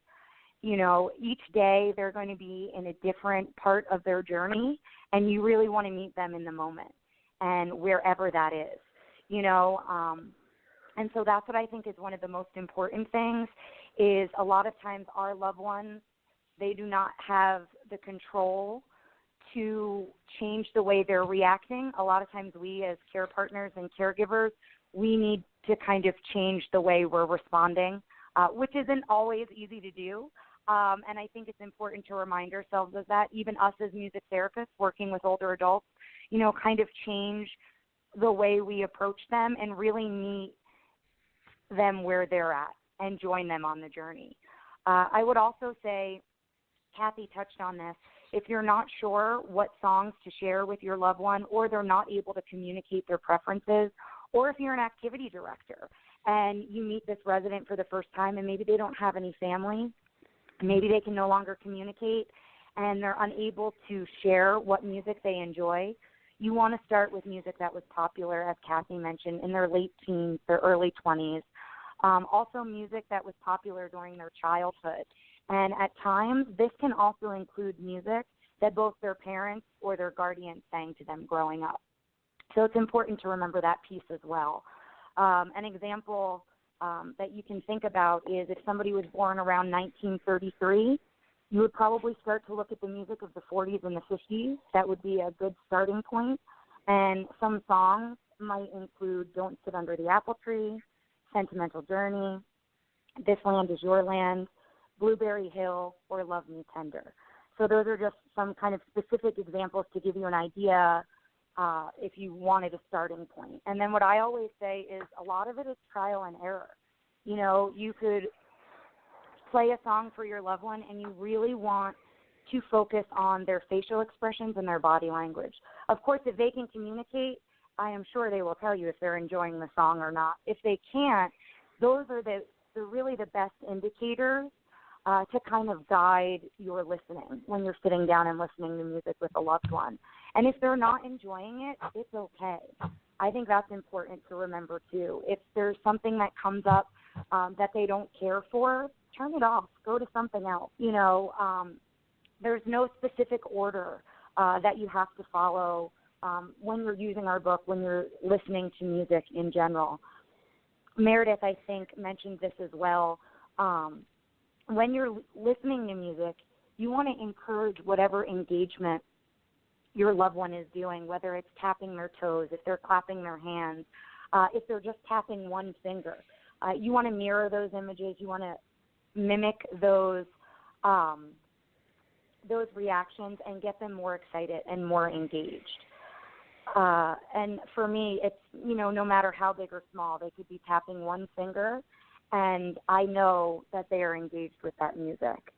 S3: Each day they're going to be in a different part of their journey, and you really want to meet them in the moment and wherever that is, and so that's what I think is one of the most important things is a lot of times our loved ones, they do not have the control to change the way they're reacting. A lot of times we as care partners and caregivers, we need to kind of change the way we're responding, which isn't always easy to do. And I think it's important to remind ourselves of that, even us as music therapists working with older adults, kind of change the way we approach them and really meet them where they're at and join them on the journey. I would also say, Cathy touched on this, if you're not sure what songs to share with your loved one, or they're not able to communicate their preferences, or if you're an activity director and you meet this resident for the first time and maybe they don't have any family, maybe they can no longer communicate and they're unable to share what music they enjoy, you want to start with music that was popular, as Cathy mentioned, in their late teens, their early 20s. Also music that was popular during their childhood. And at times, this can also include music that both their parents or their guardians sang to them growing up. So it's important to remember that piece as well. An example that you can think about is if somebody was born around 1933, you would probably start to look at the music of the 40s and the 50s. That would be a good starting point. And some songs might include Don't Sit Under the Apple Tree, Sentimental Journey, This Land Is Your Land, Blueberry Hill, or Love Me Tender. So those are just some kind of specific examples to give you an idea if you wanted a starting point. And then what I always say is a lot of it is trial and error. You could play a song for your loved one and you really want to focus on their facial expressions and their body language. Of course, if they can communicate, I am sure they will tell you if they're enjoying the song or not. If they can't, those are really the best indicators to kind of guide your listening when you're sitting down and listening to music with a loved one. And if they're not enjoying it, it's okay. I think that's important to remember too. If there's something that comes up that they don't care for, turn it off. Go to something else. There's no specific order that you have to follow when you're using our book, when you're listening to music in general. Meredith, I think, mentioned this as well. When you're listening to music, you want to encourage whatever engagement your loved one is doing, whether it's tapping their toes, if they're clapping their hands, if they're just tapping one finger. You want to mirror those images. You want to mimic those reactions and get them more excited and more engaged. And for me, it's, no matter how big or small, they could be tapping one finger, and I know that they are engaged with that music,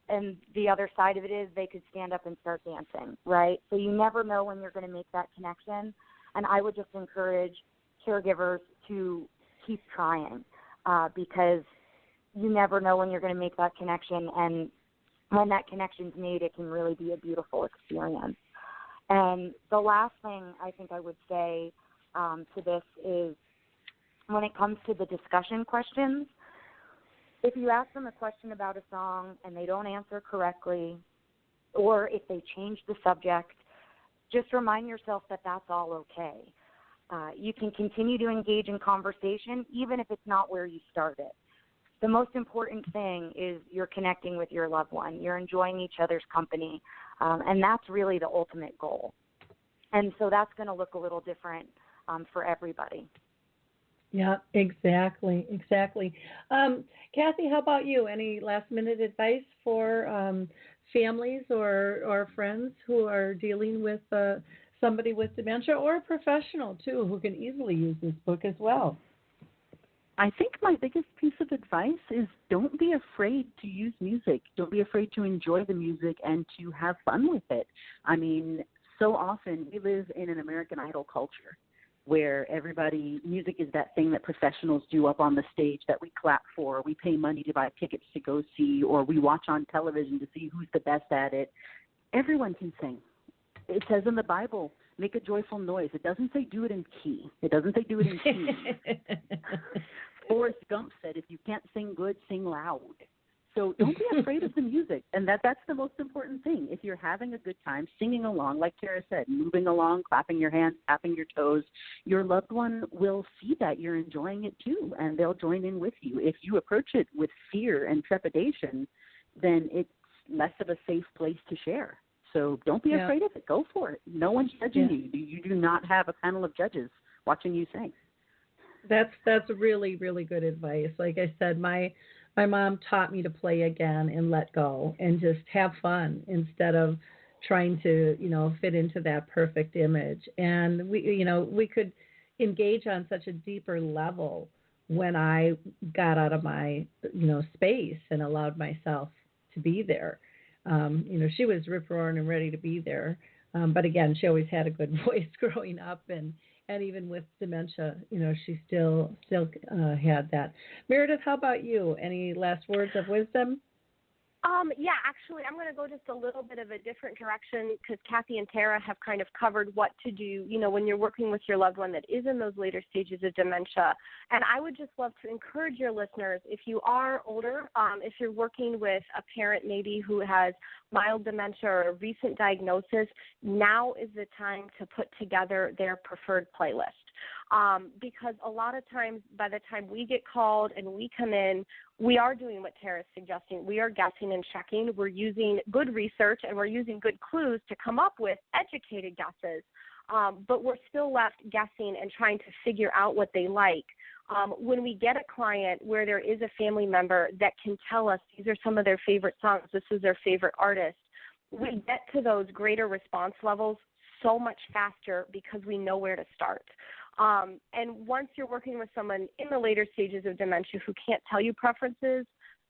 S3: and the other side of it is they could stand up and start dancing, right? So you never know when you're going to make that connection, and I would just encourage caregivers to keep trying because you never know when you're going to make that connection, and when that connection's made, it can really be a beautiful experience. And the last thing I think I would say to this is when it comes to the discussion questions, if you ask them a question about a song and they don't answer correctly, or if they change the subject, just remind yourself that that's all okay. You can continue to engage in conversation even if it's not where you started. The most important thing is you're connecting with your loved one. You're enjoying each other's company, and that's really the ultimate goal. And so that's going to look a little different for everybody.
S2: Yeah, exactly. Cathy, how about you? Any last-minute advice for families or friends who are dealing with somebody with dementia, or a professional, too, who can easily use this book as well?
S5: I think my biggest piece of advice is don't be afraid to use music. Don't be afraid to enjoy the music and to have fun with it. I mean, so often we live in an American Idol culture where music is that thing that professionals do up on the stage that we clap for, we pay money to buy tickets to go see, or we watch on television to see who's the best at it. Everyone can sing. It says in the Bible, make a joyful noise. It doesn't say do it in key. It doesn't say do it in key. Forrest Gump said, if you can't sing good, sing loud. So don't be afraid of the music. And that's the most important thing. If you're having a good time, singing along, like Tara said, moving along, clapping your hands, tapping your toes, your loved one will see that you're enjoying it too, and they'll join in with you. If you approach it with fear and trepidation, then it's less of a safe place to share. So don't be afraid of it. Go for it. No one's judging you. You do not have a panel of judges watching you sing.
S2: That's really, really good advice. Like I said, my mom taught me to play again and let go and just have fun instead of trying to, fit into that perfect image. And we could engage on such a deeper level when I got out of my, space and allowed myself to be there. She was rip-roaring and ready to be there. But again, she always had a good voice growing up, and even with dementia, she still had that. Meredith, how about you? Any last words of wisdom?
S4: Yeah, actually, I'm going to go just a little bit of a different direction because Cathy and Tara have kind of covered what to do, when you're working with your loved one that is in those later stages of dementia. And I would just love to encourage your listeners, if you are older, if you're working with a parent maybe who has mild dementia or a recent diagnosis, now is the time to put together their preferred playlist. Because a lot of times by the time we get called and we come in, we are doing what Tara is suggesting. We are guessing and checking. We're using good research and we're using good clues to come up with educated guesses. But we're still left guessing and trying to figure out what they like. When we get a client where there is a family member that can tell us these are some of their favorite songs, this is their favorite artist, we get to those greater response levels so much faster because we know where to start. And once you're working with someone in the later stages of dementia who can't tell you preferences,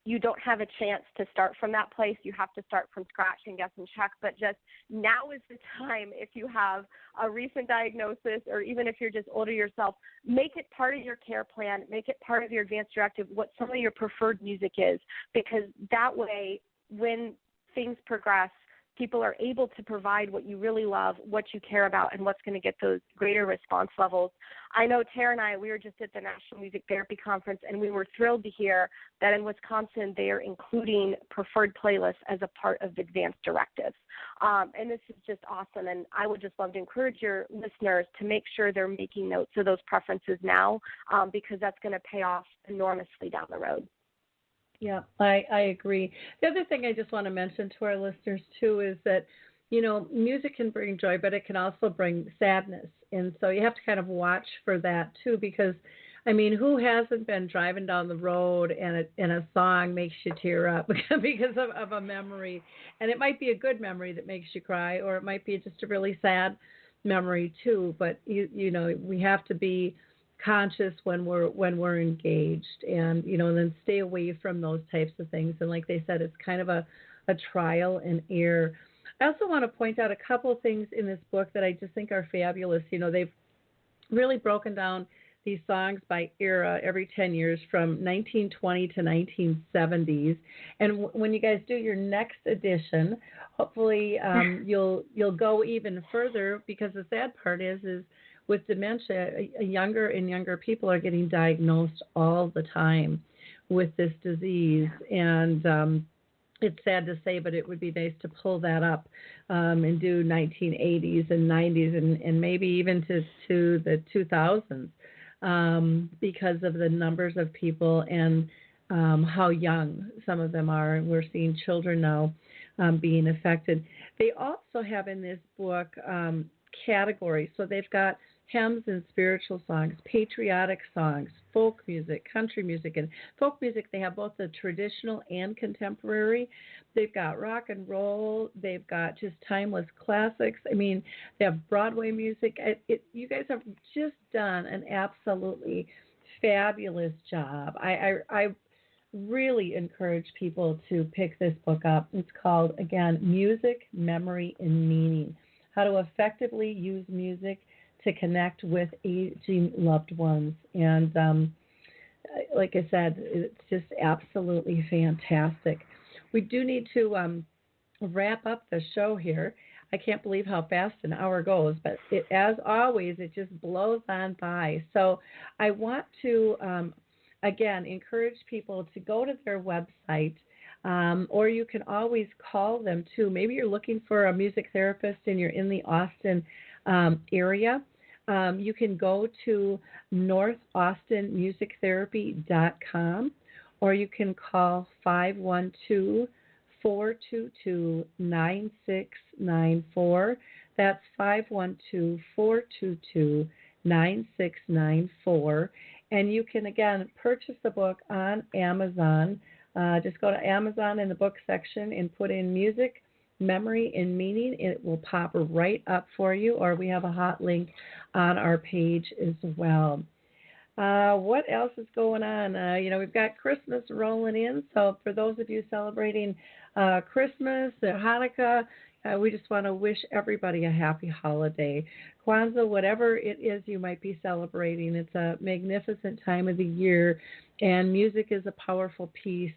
S4: you don't have a chance to start from that place. You have to start from scratch and guess and check. But just now is the time, if you have a recent diagnosis or even if you're just older yourself, make it part of your care plan, make it part of your advanced directive what some of your preferred music is, because that way when things progress, people are able to provide what you really love, what you care about, and what's going to get those greater response levels. I know Tara and I, we were just at the National Music Therapy Conference, and we were thrilled to hear that in Wisconsin they are including preferred playlists as a part of the advanced directives. And this is just awesome, and I would just love to encourage your listeners to make sure they're making notes of those preferences now, because that's going to pay off enormously down the road.
S2: Yeah, I agree. The other thing I just want to mention to our listeners, too, is that, music can bring joy, but it can also bring sadness. And so you have to kind of watch for that, too, because, who hasn't been driving down the road and a song makes you tear up because of a memory? And it might be a good memory that makes you cry, or it might be just a really sad memory, too. But, we have to be conscious when we're engaged, and then stay away from those types of things. And like they said, it's kind of a trial and error. I also want to point out a couple of things in this book that I just think are fabulous. They've really broken down these songs by era every 10 years from 1920 to 1970s. And when you guys do your next edition, hopefully you'll go even further, because the sad part is with dementia, younger and younger people are getting diagnosed all the time with this disease. And it's sad to say, but it would be nice to pull that up and do 1980s and 90s and maybe even to the 2000s because of the numbers of people and how young some of them are. And we're seeing children now being affected. They also have in this book categories. So they've got hymns and spiritual songs, patriotic songs, folk music, country music. And folk music, they have both the traditional and contemporary. They've got rock and roll. They've got just timeless classics. They have Broadway music. You guys have just done an absolutely fabulous job. I really encourage people to pick this book up. It's called, again, Music, Memory, and Meaning: How to Effectively Use Music to Connect with Aging Loved Ones. And like I said, it's just absolutely fantastic. We do need to wrap up the show here. I can't believe how fast an hour goes, but as always, it just blows on by. So I want to, again, encourage people to go to their website, or you can always call them too. Maybe you're looking for a music therapist and you're in the Austin area. You can go to northaustinmusictherapy.com, or you can call 512-422-9694. That's 512-422-9694. And you can, again, purchase the book on Amazon. Just go to Amazon in the book section and put in Music, Memory, and Meaning. It will pop right up for you, or we have a hot link on our page as well. What else is going on? We've got Christmas rolling in, so for those of you celebrating Christmas or Hanukkah, we just want to wish everybody a happy holiday. Kwanzaa, whatever it is you might be celebrating, it's a magnificent time of the year, and music is a powerful piece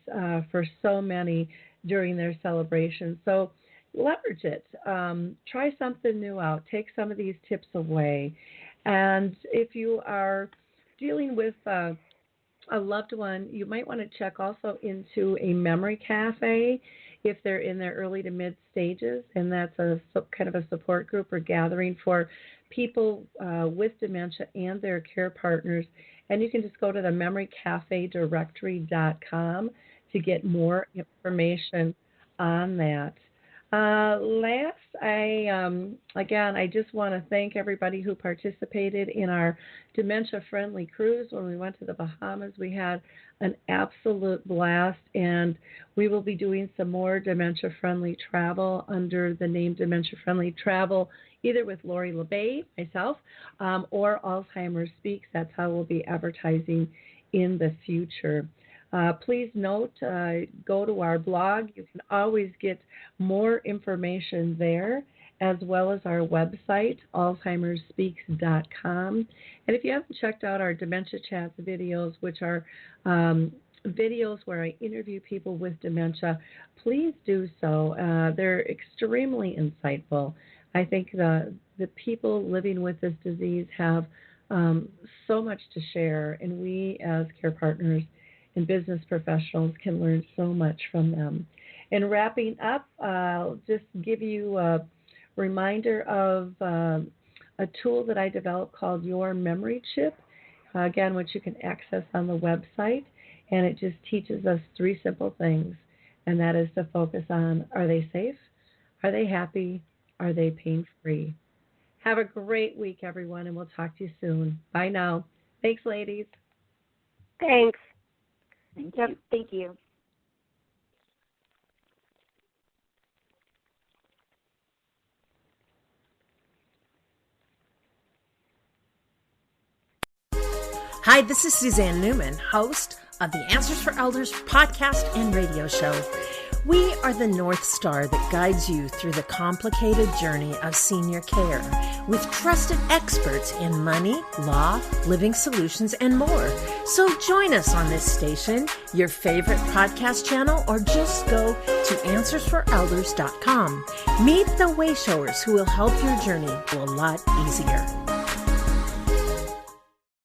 S2: for so many during their celebration. So leverage it. Try something new out. Take some of these tips away. And if you are dealing with a loved one, you might want to check also into a memory cafe if they're in their early to mid stages, and that's a kind of a support group or gathering for people with dementia and their care partners. And you can just go to the memorycafedirectory.com to get more information on that. Last, I just want to thank everybody who participated in our dementia-friendly cruise when we went to the Bahamas. We had an absolute blast, and we will be doing some more dementia-friendly travel under the name Dementia Friendly Travel, either with Lori LeBay, myself, or Alzheimer Speaks. That's how we'll be advertising in the future. Please note, go to our blog. You can always get more information there, as well as our website, alzheimerspeaks.com. And if you haven't checked out our Dementia Chats videos, which are videos where I interview people with dementia, please do so. They're extremely insightful. I think the people living with this disease have so much to share, and we as care partners and business professionals can learn so much from them. And wrapping up, I'll just give you a reminder of a tool that I developed called Your Memory Chip, again, which you can access on the website. And it just teaches us 3 simple things, and that is to focus on, are they safe? Are they happy? Are they pain-free? Have a great week, everyone, and we'll talk to you soon. Bye now. Thanks, ladies.
S4: Thanks.
S3: Yep, thank you.
S7: Hi, this is Suzanne Newman, host of the Answers for Elders podcast and radio show. We are the North Star that guides you through the complicated journey of senior care with trusted experts in money, law, living solutions, and more. So join us on this station, your favorite podcast channel, or just go to AnswersForElders.com. Meet the Wayshowers who will help your journey go a lot easier.